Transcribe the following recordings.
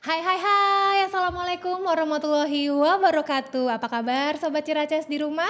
Hai hai hai, Assalamualaikum warahmatullahi wabarakatuh. Apa kabar Sobat Ciracas di rumah?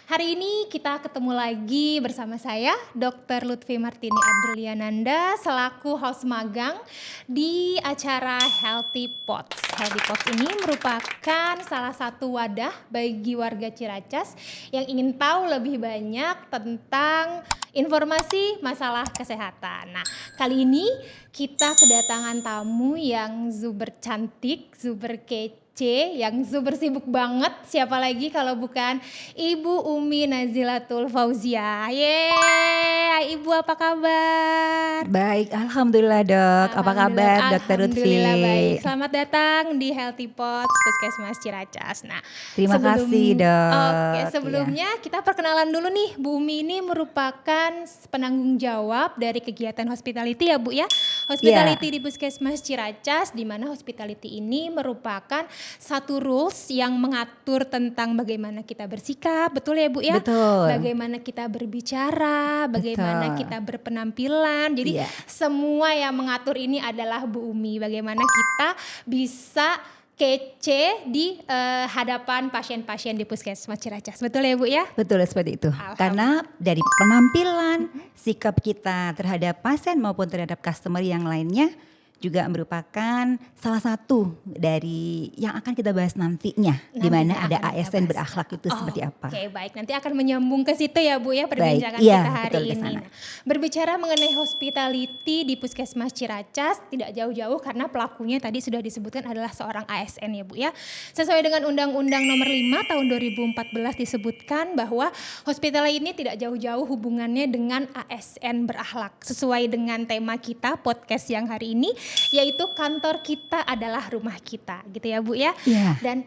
Hari ini kita ketemu lagi bersama saya Dr. Lutfi Martini Adliananda selaku host magang di acara Healthy Pots. Healthy Pots ini merupakan salah satu wadah bagi warga Ciracas yang ingin tahu lebih banyak tentang informasi masalah kesehatan. Nah, kali ini kita kedatangan tamu yang super cantik, super kece, yang super sibuk banget. Siapa lagi kalau bukan Ibu Umi Nazilatul Fauzia. Yeay, Ibu apa kabar? Baik, alhamdulillah Dok. Apa kabar Dokter Lutfi? Alhamdulillah baik. Selamat datang di Healthy Pots Puskesmas Ciracas. Nah, Terima kasih Dok. sebelumnya kita perkenalan dulu nih. Bu Umi ini merupakan penanggung jawab dari kegiatan hospitality ya Bu ya. Hospitality di Puskesmas Ciracas, di mana hospitality ini merupakan satu rules yang mengatur tentang bagaimana kita bersikap, betul ya Bu ya? Betul. Bagaimana kita berbicara, bagaimana Betul. kita berpenampilan. Jadi semua yang mengatur ini adalah Bu Umi. Bagaimana kita bisa kece di hadapan pasien-pasien di Puskesmas Ciracas. Betul ya Bu ya? Betul seperti itu. Karena dari penampilan, sikap kita terhadap pasien maupun terhadap customer yang lainnya juga merupakan salah satu dari yang akan kita bahas nantinya, di mana ada ASN berakhlak itu seperti apa. Oke, baik. Nanti akan menyambung ke situ ya Bu ya perbincangan Baik, kita hari ini. Nah, berbicara mengenai hospitality di Puskesmas Ciracas tidak jauh-jauh karena pelakunya tadi sudah disebutkan adalah seorang ASN ya Bu ya. Sesuai dengan Undang-Undang Nomor 5 Tahun 2014 disebutkan bahwa hospitality ini tidak jauh-jauh hubungannya dengan ASN berakhlak. Sesuai dengan tema kita podcast yang hari ini, yaitu kantor kita adalah rumah kita, gitu ya Bu ya. Iya. Dan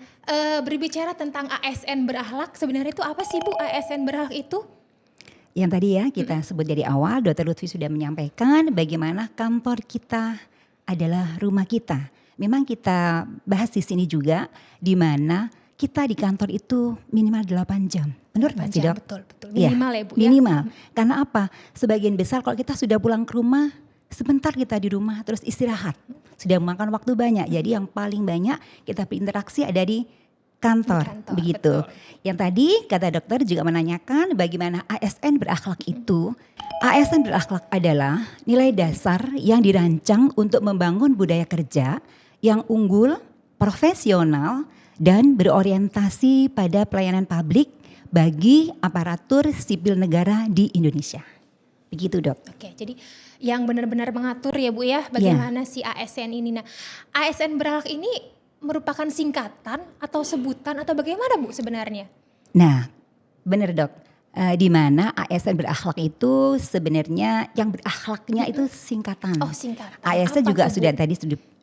berbicara tentang ASN berakhlak, sebenarnya itu apa sih Bu ASN berakhlak itu? Yang tadi ya kita sebut dari awal, Dr. Lutfi sudah menyampaikan bagaimana kantor kita adalah rumah kita. Memang kita bahas di sini juga, di mana kita di kantor itu minimal 8 jam. Benar nggak sih Dok? Betul. Minimal ya Bu ya. Minimal. Karena apa? Sebagian besar kalau kita sudah pulang ke rumah, sebentar kita di rumah terus istirahat. Sudah memakan waktu banyak. Jadi yang paling banyak kita berinteraksi ada di kantor begitu. Betul. Yang tadi kata dokter juga menanyakan bagaimana ASN berakhlak itu. ASN berakhlak adalah nilai dasar yang dirancang untuk membangun budaya kerja yang unggul, profesional, dan berorientasi pada pelayanan publik bagi aparatur sipil negara di Indonesia. Begitu Dok. Oke, jadi yang benar-benar mengatur ya Bu ya bagaimana si ASN ini. Nah, ASN berakhlak ini merupakan singkatan atau sebutan atau bagaimana Bu sebenarnya? Nah, benar Dok. Di mana ASN berakhlak itu sebenarnya yang berakhlaknya itu singkatan. Oh, singkatan. ASN juga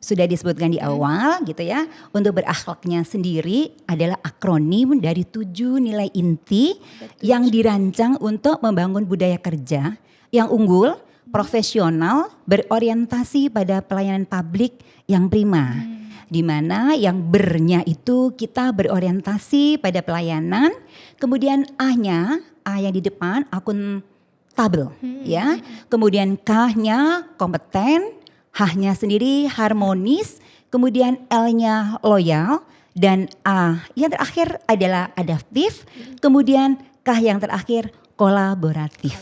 sudah disebutkan di awal gitu ya. Untuk berakhlaknya sendiri adalah akronim dari 7 nilai inti yang dirancang untuk membangun budaya kerja yang unggul, profesional, berorientasi pada pelayanan publik yang prima. Di mana yang bernya itu kita berorientasi pada pelayanan, kemudian A-nya, A yang di depan akuntabel ya. Kemudian K-nya kompeten, H-nya sendiri harmonis, kemudian L-nya loyal, dan A yang terakhir adalah adaptif, kemudian K yang terakhir kolaboratif.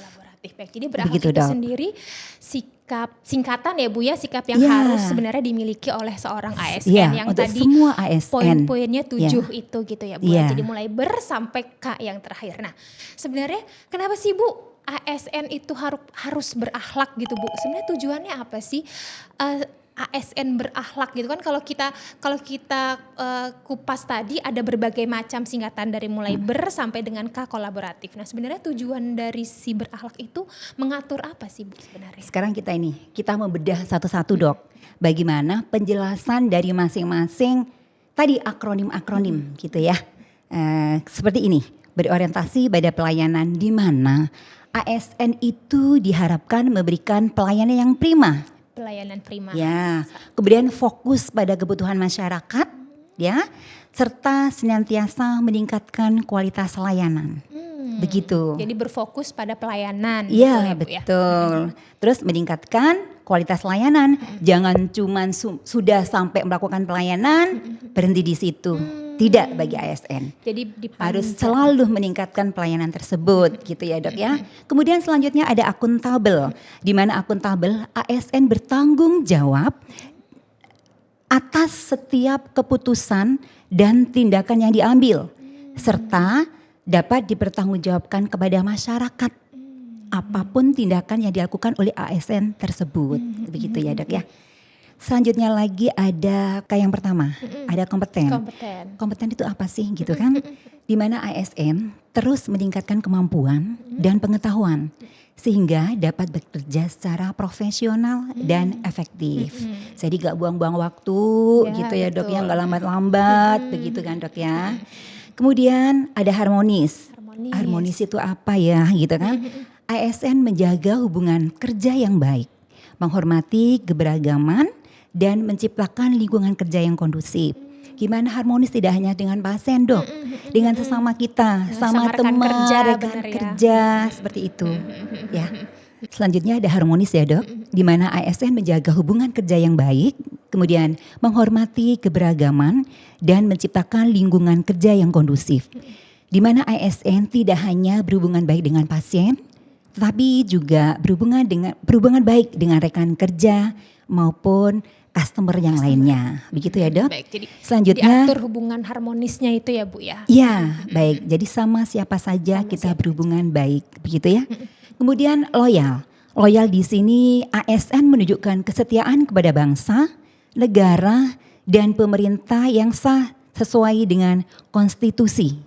Baik, jadi berakhlak itu sendiri sikap singkatan ya Bu ya, sikap yang harus sebenarnya dimiliki oleh seorang ASN yang untuk tadi semua ASN. Poin-poinnya 7 itu gitu ya Bu. Jadi mulai ber sampai K yang terakhir. Nah, sebenarnya kenapa sih Bu ASN itu harus berakhlak gitu Bu? Sebenarnya tujuannya apa sih? ASN berakhlak gitu kan, kalau kita kupas tadi ada berbagai macam singkatan dari mulai ber sampai dengan K kolaboratif. Nah, sebenarnya tujuan dari si berakhlak itu mengatur apa sih Bu sebenarnya? Sekarang kita membedah satu-satu Dok. Bagaimana penjelasan dari masing-masing tadi akronim-akronim gitu ya. Seperti ini, berorientasi pada pelayanan di mana ASN itu diharapkan memberikan pelayanan yang prima. Pelayanan prima. Ya, kemudian fokus pada kebutuhan masyarakat, ya, serta senantiasa meningkatkan kualitas layanan. begitu. Jadi berfokus pada pelayanan. Iya, gitu ya, Bu, ya? betul. Terus meningkatkan kualitas layanan. Jangan cuman sudah sampai melakukan pelayanan berhenti di situ. Tidak bagi ASN. Jadi Harus dipanjang. selalu meningkatkan pelayanan tersebut gitu ya Dok ya. Kemudian selanjutnya ada akuntabel. Di mana akuntabel ASN bertanggung jawab atas setiap keputusan dan tindakan yang diambil serta dapat dipertanggungjawabkan kepada masyarakat apapun tindakan yang dilakukan oleh ASN tersebut. Begitu ya Dok ya. Selanjutnya lagi ada kayak yang pertama, ada kompeten. Kompeten itu apa sih gitu kan? Di mana ASN terus meningkatkan kemampuan dan pengetahuan sehingga dapat bekerja secara profesional dan efektif. Jadi gak buang-buang waktu gitu ya Dok ya, gak lambat-lambat begitu kan Dok ya. Kemudian ada harmonis. Harmonis itu apa ya gitu kan? ASN menjaga hubungan kerja yang baik, menghormati keberagaman dan menciptakan lingkungan kerja yang kondusif. Gimana harmonis tidak hanya dengan pasien Dok, dengan sesama kita, sama teman, rekan kerja, seperti itu. Ya. Selanjutnya ada harmonis ya Dok, di mana ASN menjaga hubungan kerja yang baik, kemudian menghormati keberagaman dan menciptakan lingkungan kerja yang kondusif. Di mana ASN tidak hanya berhubungan baik dengan pasien, tetapi juga berhubungan baik dengan rekan kerja maupun customer yang lainnya. Begitu ya Dok. Baik, jadi selanjutnya diatur hubungan harmonisnya itu ya Bu ya. Iya, baik. Jadi sama siapa saja kita berhubungan baik, begitu ya. Kemudian loyal. Loyal di sini ASN menunjukkan kesetiaan kepada bangsa, negara, dan pemerintah yang sah sesuai dengan konstitusi.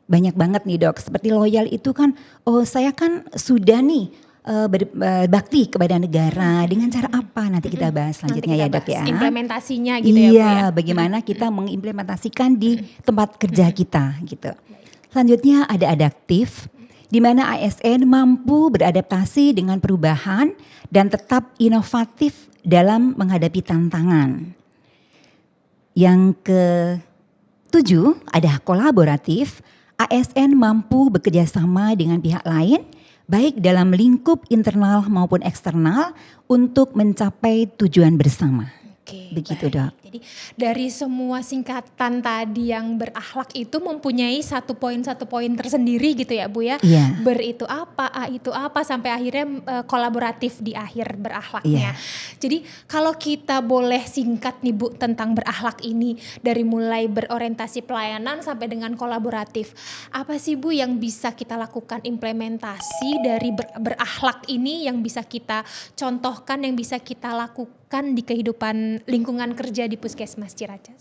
Banyak banget nih Dok, seperti loyal itu kan, oh saya kan sudah nih berbakti kepada negara dengan cara apa nanti kita bahas selanjutnya ya Dok ya. Implementasinya gitu ya Bu ya. Iya, bagaimana kita mengimplementasikan di tempat kerja kita gitu. Selanjutnya ada adaptif, di mana ASN mampu beradaptasi dengan perubahan dan tetap inovatif dalam menghadapi tantangan. Yang ketujuh ada kolaboratif. ASN mampu bekerja sama dengan pihak lain, baik dalam lingkup internal maupun eksternal untuk mencapai tujuan bersama. Oke, begitu baik. Dok. Jadi dari semua singkatan tadi yang berakhlak itu mempunyai satu poin tersendiri gitu ya Bu ya. Iya. Ber itu apa, A itu apa, sampai akhirnya kolaboratif di akhir berakhlaknya. Jadi kalau kita boleh singkat nih Bu tentang berakhlak ini, dari mulai berorientasi pelayanan sampai dengan kolaboratif. Apa sih Bu yang bisa kita lakukan implementasi dari berakhlak ini yang bisa kita contohkan, yang bisa kita lakukan di kehidupan lingkungan kerja di Puskesmas Ciracas?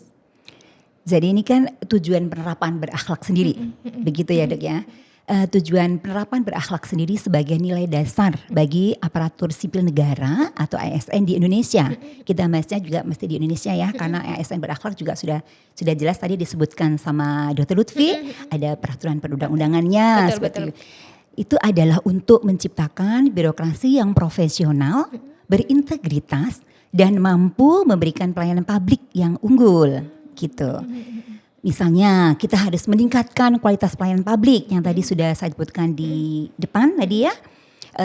Jadi ini kan tujuan penerapan berakhlak sendiri, begitu ya Dok ya. Tujuan penerapan berakhlak sendiri sebagai nilai dasar bagi aparatur sipil negara atau ASN di Indonesia. Kita bahasnya juga mesti di Indonesia ya, karena ASN berakhlak juga sudah jelas tadi disebutkan sama Dr. Lutfi, ada peraturan perundang-undangannya seperti itu. Itu adalah untuk menciptakan birokrasi yang profesional, berintegritas, dan mampu memberikan pelayanan publik yang unggul gitu. Misalnya kita harus meningkatkan kualitas pelayanan publik yang tadi sudah saya sebutkan di depan tadi ya.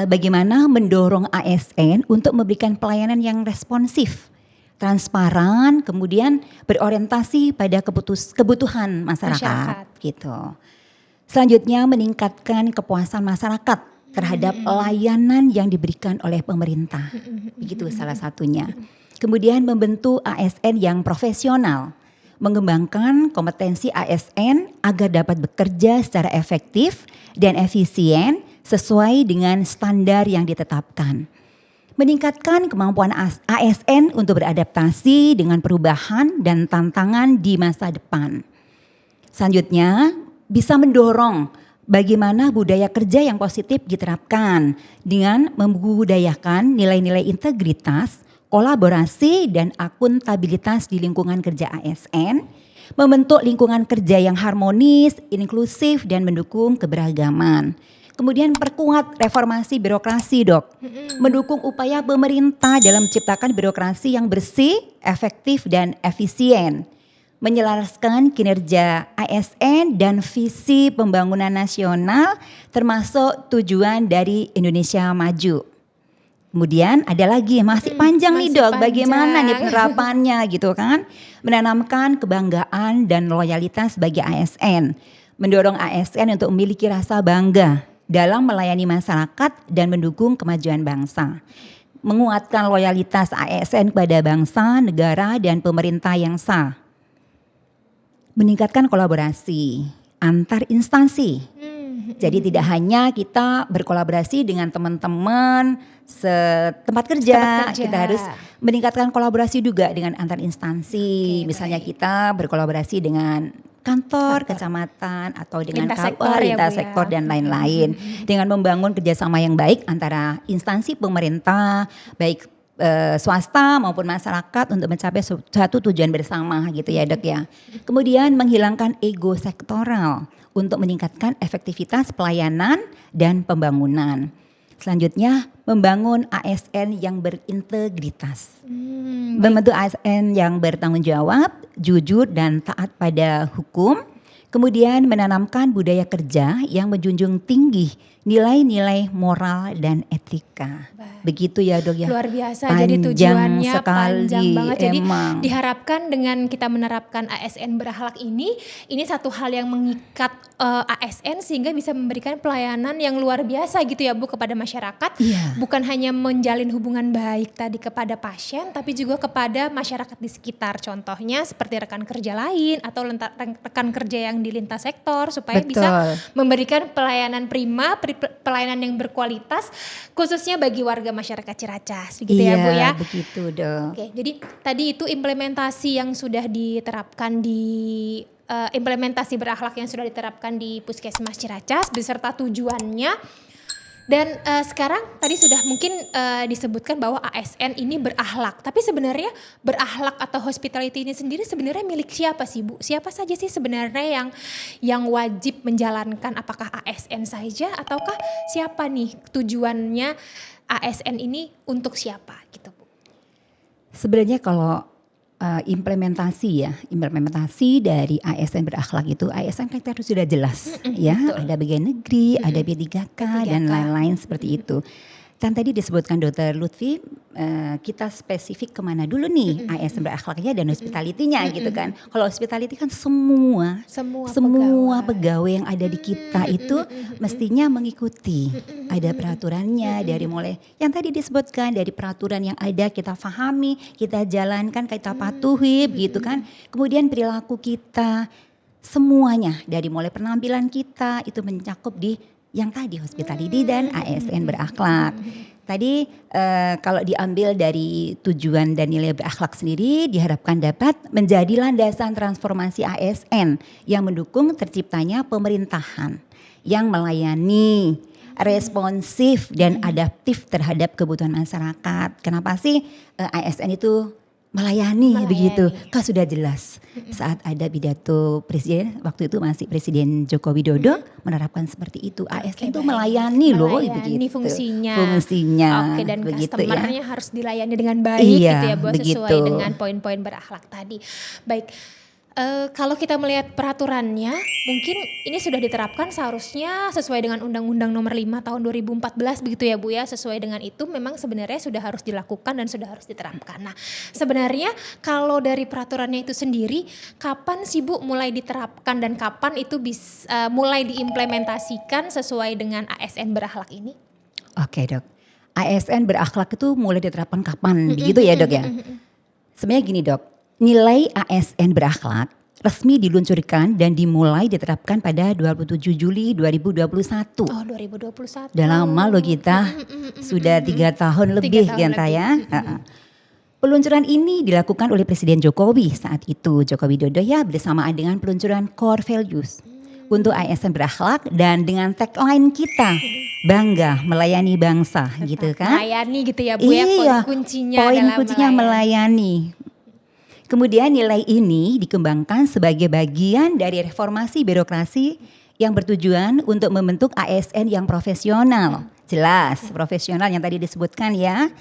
Bagaimana mendorong ASN untuk memberikan pelayanan yang responsif, transparan, kemudian berorientasi pada kebutuhan masyarakat gitu. Selanjutnya meningkatkan kepuasan masyarakat terhadap layanan yang diberikan oleh pemerintah. Begitu salah satunya. Kemudian membentuk ASN yang profesional, mengembangkan kompetensi ASN agar dapat bekerja secara efektif dan efisien sesuai dengan standar yang ditetapkan. Meningkatkan kemampuan ASN untuk beradaptasi dengan perubahan dan tantangan di masa depan. Selanjutnya, bisa mendorong bagaimana budaya kerja yang positif diterapkan dengan membudayakan nilai-nilai integritas, kolaborasi, dan akuntabilitas di lingkungan kerja ASN, membentuk lingkungan kerja yang harmonis, inklusif, dan mendukung keberagaman. Kemudian perkuat reformasi birokrasi Dok, mendukung upaya pemerintah dalam menciptakan birokrasi yang bersih, efektif, dan efisien. menyelaraskan kinerja ASN dan visi pembangunan nasional termasuk tujuan dari Indonesia Maju. Kemudian ada lagi masih panjang nih masih Dok, bagaimana nih panjang. penerapannya gitu kan? Menanamkan kebanggaan dan loyalitas bagi ASN, mendorong ASN untuk memiliki rasa bangga dalam melayani masyarakat dan mendukung kemajuan bangsa. Menguatkan loyalitas ASN kepada bangsa, negara, dan pemerintah yang sah. Meningkatkan kolaborasi antar instansi. Jadi tidak hanya kita berkolaborasi dengan teman-teman setempat kerja, kita harus meningkatkan kolaborasi juga dengan antar instansi. Misalnya kita berkolaborasi dengan kantor, kecamatan, atau dengan lintas sektor dan lain-lain. Dengan membangun kerjasama yang baik antara instansi pemerintah, baik swasta maupun masyarakat untuk mencapai satu tujuan bersama gitu ya Dok ya. Kemudian menghilangkan ego sektoral untuk meningkatkan efektivitas pelayanan dan pembangunan. Selanjutnya membangun ASN yang berintegritas. Membentuk ASN yang bertanggung jawab, jujur dan taat pada hukum. Kemudian menanamkan budaya kerja yang menjunjung tinggi nilai-nilai moral dan etika. Begitu ya Dok ya. Luar biasa, panjang jadi tujuannya sekali, panjang banget. Jadi emang. diharapkan dengan kita menerapkan ASN berakhlak ini satu hal yang mengikat ASN sehingga bisa memberikan pelayanan yang luar biasa gitu ya Bu kepada masyarakat. Iya. Bukan hanya menjalin hubungan baik tadi kepada pasien tapi juga kepada masyarakat di sekitar. Contohnya seperti rekan kerja lain atau rekan kerja yang di lintas sektor supaya bisa memberikan pelayanan prima, pelayanan yang berkualitas khususnya bagi warga masyarakat Ciracas, begitu ya Bu ya. Iya, begitu Dok. Oke, jadi tadi itu implementasi yang sudah diterapkan di implementasi berakhlak yang sudah diterapkan di Puskesmas Ciracas beserta tujuannya. Dan sekarang tadi sudah mungkin disebutkan bahwa ASN ini berakhlak. Tapi sebenarnya berakhlak atau hospitality ini sendiri sebenarnya milik siapa sih Bu? Siapa saja sih sebenarnya yang wajib menjalankan? Apakah ASN saja ataukah siapa nih tujuannya ASN ini untuk siapa gitu Bu? Sebenarnya kalau implementasi dari ASN berakhlak itu, ASN kan harus sudah jelas ya, betul. Ada bagian negeri, ada B3K dan lain-lain seperti itu. Kan tadi disebutkan Dr. Lutfi, kita spesifik kemana dulu nih ASN berakhlaknya dan hospitality-nya gitu kan. Kalau hospitality kan semua pegawai yang ada di kita itu mestinya mengikuti. Ada peraturannya dari mulai yang tadi disebutkan, dari peraturan yang ada kita pahami, kita jalankan, kita patuhi gitu kan. Kemudian perilaku kita semuanya dari mulai penampilan kita itu mencakup di yang tadi hospitality dan ASN berakhlak. Tadi kalau diambil dari tujuan dan nilai berakhlak sendiri diharapkan dapat menjadi landasan transformasi ASN yang mendukung terciptanya pemerintahan yang melayani, responsif dan adaptif terhadap kebutuhan masyarakat. Kenapa sih ASN itu melayani begitu? Kan sudah jelas saat ada pidato presiden waktu itu masih Presiden Joko Widodo menerapkan seperti itu. ASN itu melayani loh begitu. Fungsinya. Oke, dan begitu customer-nya ya. harus dilayani dengan baik gitu ya Bu, sesuai dengan poin-poin berakhlak tadi. Baik. Kalau kita melihat peraturannya, mungkin ini sudah diterapkan seharusnya sesuai dengan Undang-Undang Nomor 5 Tahun 2014 begitu ya Bu ya. Sesuai dengan itu memang sebenarnya sudah harus dilakukan dan sudah harus diterapkan. Nah, sebenarnya kalau dari peraturannya itu sendiri, kapan sih Bu mulai diterapkan dan kapan itu bisa mulai diimplementasikan sesuai dengan ASN berakhlak ini? Oke Dok, ASN berakhlak itu mulai diterapkan kapan begitu ya Dok ya? Sebenarnya gini Dok, nilai ASN berakhlak resmi diluncurkan dan dimulai diterapkan pada 27 Juli 2021. Oh 2021. Udah lama loh kita, sudah 3 tahun lebih kita ya. Peluncuran ini dilakukan oleh Presiden Jokowi saat itu, Joko Widodo ya, bersamaan dengan peluncuran core values untuk ASN berakhlak dan dengan tagline kita, bangga melayani bangsa. Gitu kan. Melayani gitu ya Bu ya, poin kuncinya melayani. Kemudian nilai ini dikembangkan sebagai bagian dari reformasi birokrasi yang bertujuan untuk membentuk ASN yang profesional. Jelas, profesional yang tadi disebutkan ya.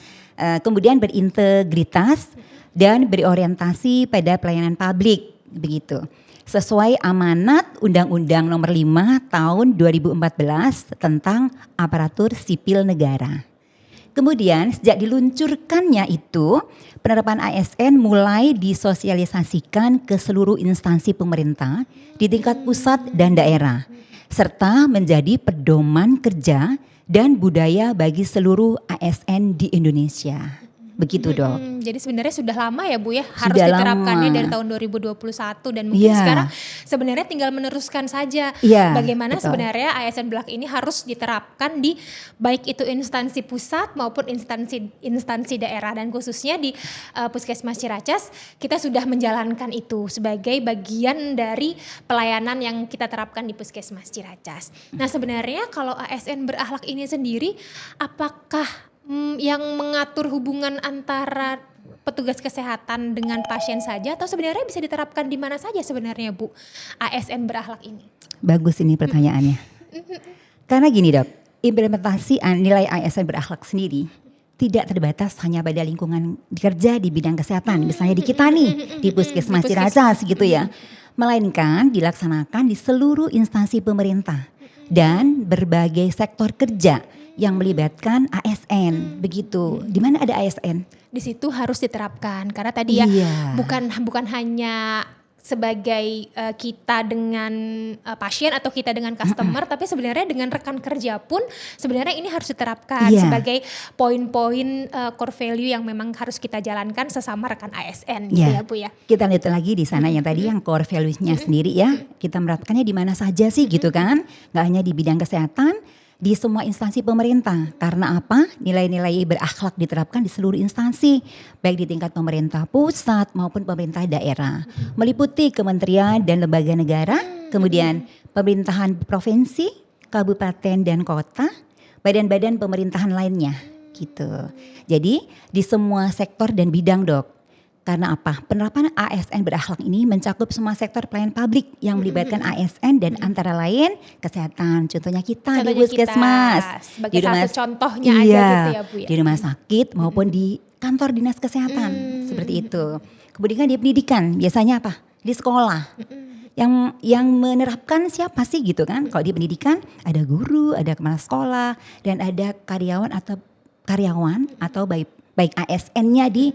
Kemudian berintegritas dan berorientasi pada pelayanan publik. begitu. Sesuai amanat Undang-Undang Nomor 5 Tahun 2014 tentang Aparatur Sipil Negara. Kemudian sejak diluncurkannya itu, penerapan ASN mulai disosialisasikan ke seluruh instansi pemerintah di tingkat pusat dan daerah, serta menjadi pedoman kerja dan budaya bagi seluruh ASN di Indonesia. Begitu dok. Jadi sebenarnya sudah lama ya Bu ya, harus Sudah diterapkannya lama. dari tahun 2021 dan mungkin Iya. sekarang sebenarnya tinggal meneruskan saja Iya, bagaimana betul. sebenarnya ASN Berakhlak ini harus diterapkan di baik itu instansi pusat maupun instansi daerah, dan khususnya di Puskesmas Ciracas kita sudah menjalankan itu sebagai bagian dari pelayanan yang kita terapkan di Puskesmas Ciracas. Nah sebenarnya kalau ASN Berakhlak ini sendiri, apakah yang mengatur hubungan antara petugas kesehatan dengan pasien saja, atau sebenarnya bisa diterapkan di mana saja sebenarnya Bu ASN Berakhlak ini? Bagus ini pertanyaannya. Karena gini dok, implementasi nilai ASN Berakhlak sendiri tidak terbatas hanya pada lingkungan kerja di bidang kesehatan, misalnya di kita nih di Puskesmas Ciracas gitu ya, melainkan dilaksanakan di seluruh instansi pemerintah dan berbagai sektor kerja yang melibatkan ASN, begitu. Di mana ada ASN? Di situ harus diterapkan karena tadi ya Iya. bukan hanya sebagai kita dengan pasien atau kita dengan customer, tapi sebenarnya dengan rekan kerja pun sebenarnya ini harus diterapkan Iya. sebagai poin-poin core value yang memang harus kita jalankan sesama rekan ASN gitu Iya. ya Bu ya. Kita lihat lagi di sana yang tadi yang core values-nya sendiri ya, kita menerapkannya di mana saja sih gitu kan? Nggak hanya di bidang kesehatan, di semua instansi pemerintah. Karena apa? Nilai-nilai berakhlak diterapkan di seluruh instansi, baik di tingkat pemerintah pusat maupun pemerintah daerah, meliputi kementerian dan lembaga negara, kemudian pemerintahan provinsi, kabupaten dan kota, badan-badan pemerintahan lainnya gitu. Jadi di semua sektor dan bidang dok. Karena apa? Penerapan ASN Berakhlak ini mencakup semua sektor pelayanan publik yang melibatkan ASN dan antara lain kesehatan. Contohnya kita di Puskesmas. Sebagai Di rumah- satu contohnya aja Iya, gitu ya Bu ya. di rumah sakit maupun di kantor dinas kesehatan. Seperti itu. Kemudian di pendidikan biasanya apa? Di sekolah. Yang menerapkan siapa sih gitu kan? Kalau di pendidikan ada guru, ada kepala sekolah, dan ada karyawan atau baik ASN-nya di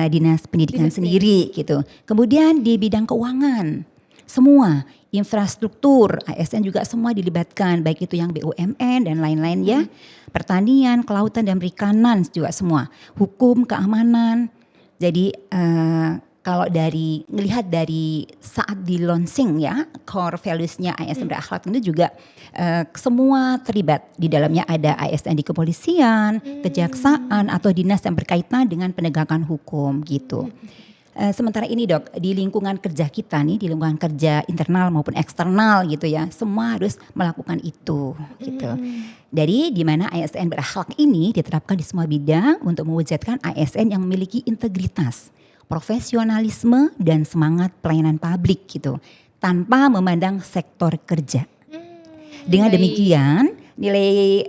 dinas pendidikan sendiri gitu. Kemudian di bidang keuangan, semua infrastruktur ASN juga semua dilibatkan, baik itu yang BUMN dan lain-lain ya. Pertanian, kelautan dan perikanan juga semua. Hukum, keamanan. Jadi kalau melihat dari saat di launching ya, core values-nya ASN Berakhlak itu juga semua terlibat. Di dalamnya ada ASN di kepolisian, kejaksaan atau dinas yang berkaitan dengan penegakan hukum gitu. Sementara ini dok, di lingkungan kerja kita nih, di lingkungan kerja internal maupun eksternal gitu ya, semua harus melakukan itu gitu. Dari di mana ASN Berakhlak ini diterapkan di semua bidang untuk mewujudkan ASN yang memiliki integritas, profesionalisme dan semangat pelayanan publik gitu, tanpa memandang sektor kerja. Dengan Baik. demikian nilai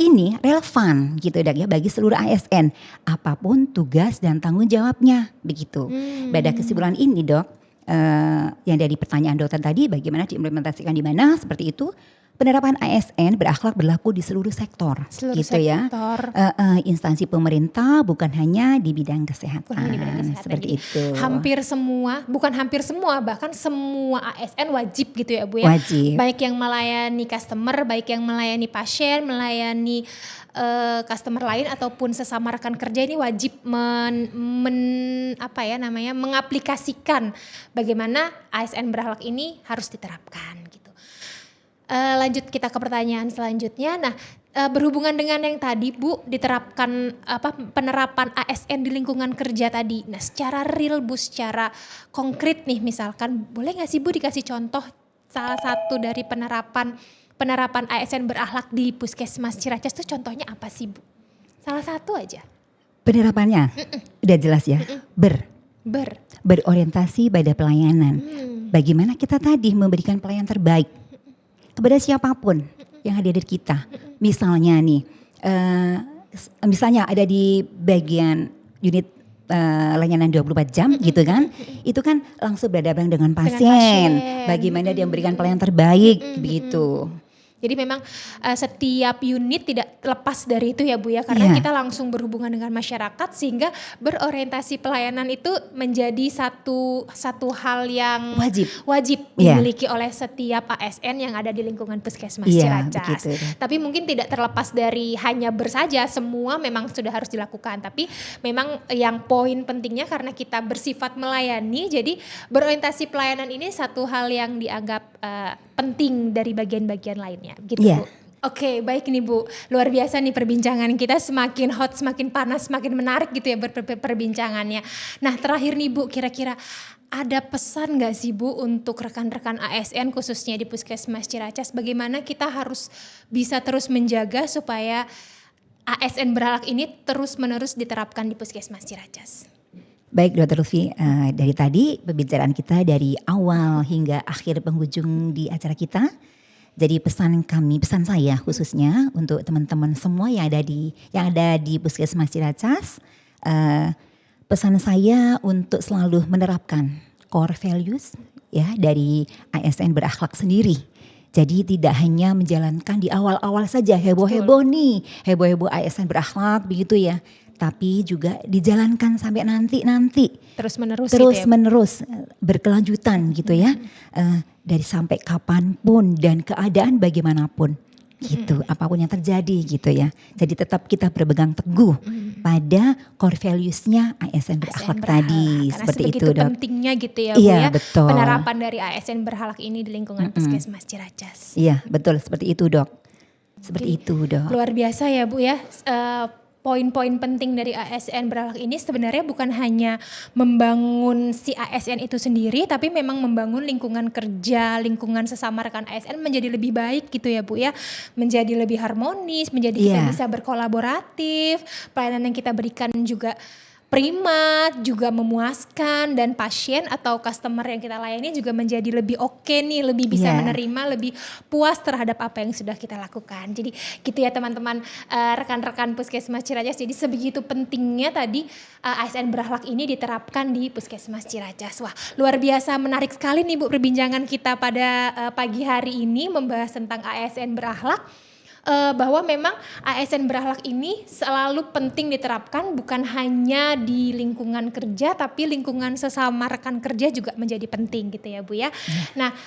ini relevan gitu Dak ya bagi seluruh ASN apapun tugas dan tanggung jawabnya begitu. Pada kesimpulan ini dok, yang dari pertanyaan dokter tadi bagaimana diimplementasikan di mana seperti itu, penerapan ASN Berakhlak berlaku di seluruh sektor Seluruh gitu ya. sektor. Instansi pemerintah bukan hanya di bidang kesehatan, Bukan hanya di bidang kesehatan. seperti Jadi itu. hampir semua, bukan hampir semua, bahkan semua ASN wajib gitu ya Bu ya. Wajib. Baik yang melayani customer, baik yang melayani pasien, melayani customer lain ataupun sesama rekan kerja ini wajib mengaplikasikan bagaimana ASN Berakhlak ini harus diterapkan gitu. Lanjut kita ke pertanyaan selanjutnya. Nah, berhubungan dengan yang tadi Bu diterapkan penerapan ASN di lingkungan kerja tadi. Nah, secara real Bu, secara konkret nih misalkan, boleh nggak sih Bu dikasih contoh salah satu dari penerapan ASN Berakhlak di Puskesmas Ciracas itu contohnya apa sih Bu? Salah satu aja. Penerapannya udah jelas ya, berorientasi pada pelayanan. Bagaimana kita tadi memberikan pelayanan terbaik kepada siapapun yang hadir di kita. Misalnya nih, misalnya ada di bagian unit layanan 24 jam gitu kan. Itu kan langsung berhadapan dengan pasien. Bagaimana dia memberikan pelayanan terbaik begitu. Jadi memang setiap unit tidak lepas dari itu ya Bu ya, karena kita langsung berhubungan dengan masyarakat sehingga berorientasi pelayanan itu menjadi satu hal yang wajib dimiliki oleh setiap ASN yang ada di lingkungan Puskesmas Ciracas. Tapi mungkin tidak terlepas dari hanya bersaja, semua memang sudah harus dilakukan. Tapi memang yang poin pentingnya karena kita bersifat melayani, jadi berorientasi pelayanan ini satu hal yang dianggap penting dari bagian-bagian lainnya gitu Bu. Oke, baik nih Bu, luar biasa nih perbincangan kita, semakin hot, semakin panas, semakin menarik gitu ya perbincangannya. Nah terakhir nih Bu, kira-kira ada pesan gak sih Bu untuk rekan-rekan ASN khususnya di Puskesmas Ciracas, bagaimana kita harus bisa terus menjaga supaya ASN berakhlak ini terus-menerus diterapkan di Puskesmas Ciracas? Baik Dr. Lutfi, dari tadi pembicaraan kita dari awal hingga akhir penghujung di acara kita. Jadi pesan saya khususnya untuk teman-teman semua yang ada di Puskesmas Ciracas, pesan saya untuk selalu menerapkan core values ya dari ASN berakhlak sendiri. Jadi tidak hanya menjalankan di awal-awal saja heboh-heboh ASN berakhlak begitu ya. Tapi juga dijalankan sampai nanti terus menerus berkelanjutan gitu ya, dari sampai kapanpun dan keadaan bagaimanapun gitu, apapun yang terjadi gitu ya. Jadi tetap kita berpegang teguh pada core values-nya ASN berakhlak tadi. Karena seperti itu Dok. Pentingnya gitu ya Bu ya, betul. penerapan dari ASN berakhlak ini di lingkungan Puskesmas Ciracas. Iya betul, seperti itu Dok. Seperti itu Dok. Luar biasa ya Bu ya. Poin-poin penting dari ASN berakhlak ini sebenarnya bukan hanya membangun si ASN itu sendiri, tapi memang membangun lingkungan kerja, lingkungan sesama rekan ASN menjadi lebih baik gitu ya Bu ya, menjadi lebih harmonis, menjadi kita bisa berkolaboratif, pelayanan yang kita berikan juga prima, juga memuaskan, dan pasien atau customer yang kita layani juga menjadi lebih oke nih, lebih bisa menerima, lebih puas terhadap apa yang sudah kita lakukan. Jadi gitu ya teman-teman, rekan-rekan Puskesmas Ciracas. Jadi sebegitu pentingnya tadi ASN berakhlak ini diterapkan di Puskesmas Ciracas. Wah luar biasa menarik sekali nih Bu perbincangan kita pada pagi hari ini membahas tentang ASN berakhlak. Bahwa memang ASN berakhlak ini selalu penting diterapkan bukan hanya di lingkungan kerja tapi lingkungan sesama rekan kerja juga menjadi penting gitu ya Bu ya. Nah,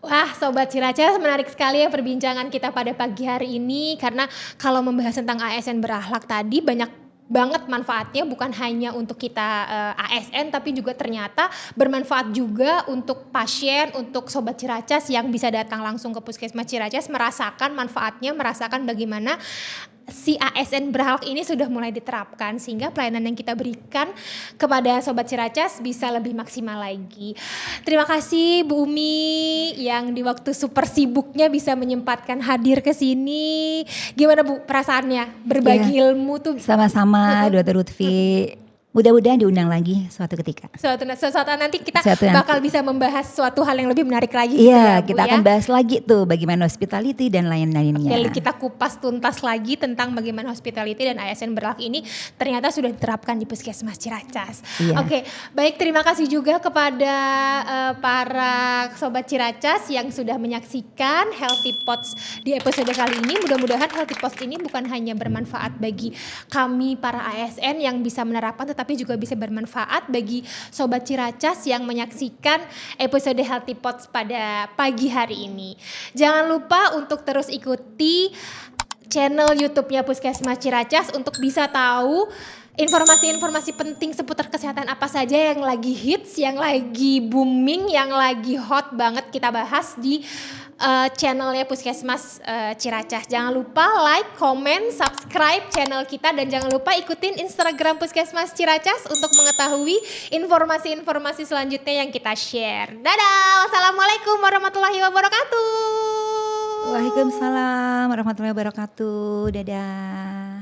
wah Sobat Ciracas menarik sekali ya perbincangan kita pada pagi hari ini, karena kalau membahas tentang ASN berakhlak tadi banyak banget manfaatnya, bukan hanya untuk kita ASN tapi juga ternyata bermanfaat juga untuk pasien, untuk Sobat Ciracas yang bisa datang langsung ke Puskesmas Ciracas merasakan manfaatnya, merasakan bagaimana si ASN berakhlak ini sudah mulai diterapkan sehingga pelayanan yang kita berikan kepada Sobat Ciracas bisa lebih maksimal lagi. Terima kasih Bu Umi yang di waktu super sibuknya bisa menyempatkan hadir ke sini. Gimana Bu perasaannya berbagi ilmu tuh? Sama-sama Dr. Lutfi. Mudah-mudahan diundang lagi suatu ketika. Suatu nanti kita bakal bisa membahas suatu hal yang lebih menarik lagi. Iya, kita akan bahas lagi tuh bagaimana hospitality dan lain-lainnya. Kita kupas tuntas lagi tentang bagaimana hospitality dan ASN berakhlak ini ternyata sudah diterapkan di Puskesmas Ciracas. Oke, baik, terima kasih juga kepada para Sobat Ciracas yang sudah menyaksikan Healthy Pods di episode kali ini. Mudah-mudahan Healthy Pods ini bukan hanya bermanfaat bagi kami para ASN yang bisa menerapkan, tetapi juga bisa bermanfaat bagi Sobat Ciracas yang menyaksikan episode Healthy Pods pada pagi hari ini. Jangan lupa untuk terus ikuti channel YouTube-nya Puskesmas Ciracas untuk bisa tahu informasi-informasi penting seputar kesehatan apa saja yang lagi hits, yang lagi booming, yang lagi hot banget kita bahas di channelnya Puskesmas Ciracas. Jangan lupa like, comment, subscribe channel kita, dan jangan lupa ikutin Instagram Puskesmas Ciracas untuk mengetahui informasi-informasi selanjutnya yang kita share. Dadah, wassalamualaikum warahmatullahi wabarakatuh. Waalaikumsalam warahmatullahi wabarakatuh. Dadah.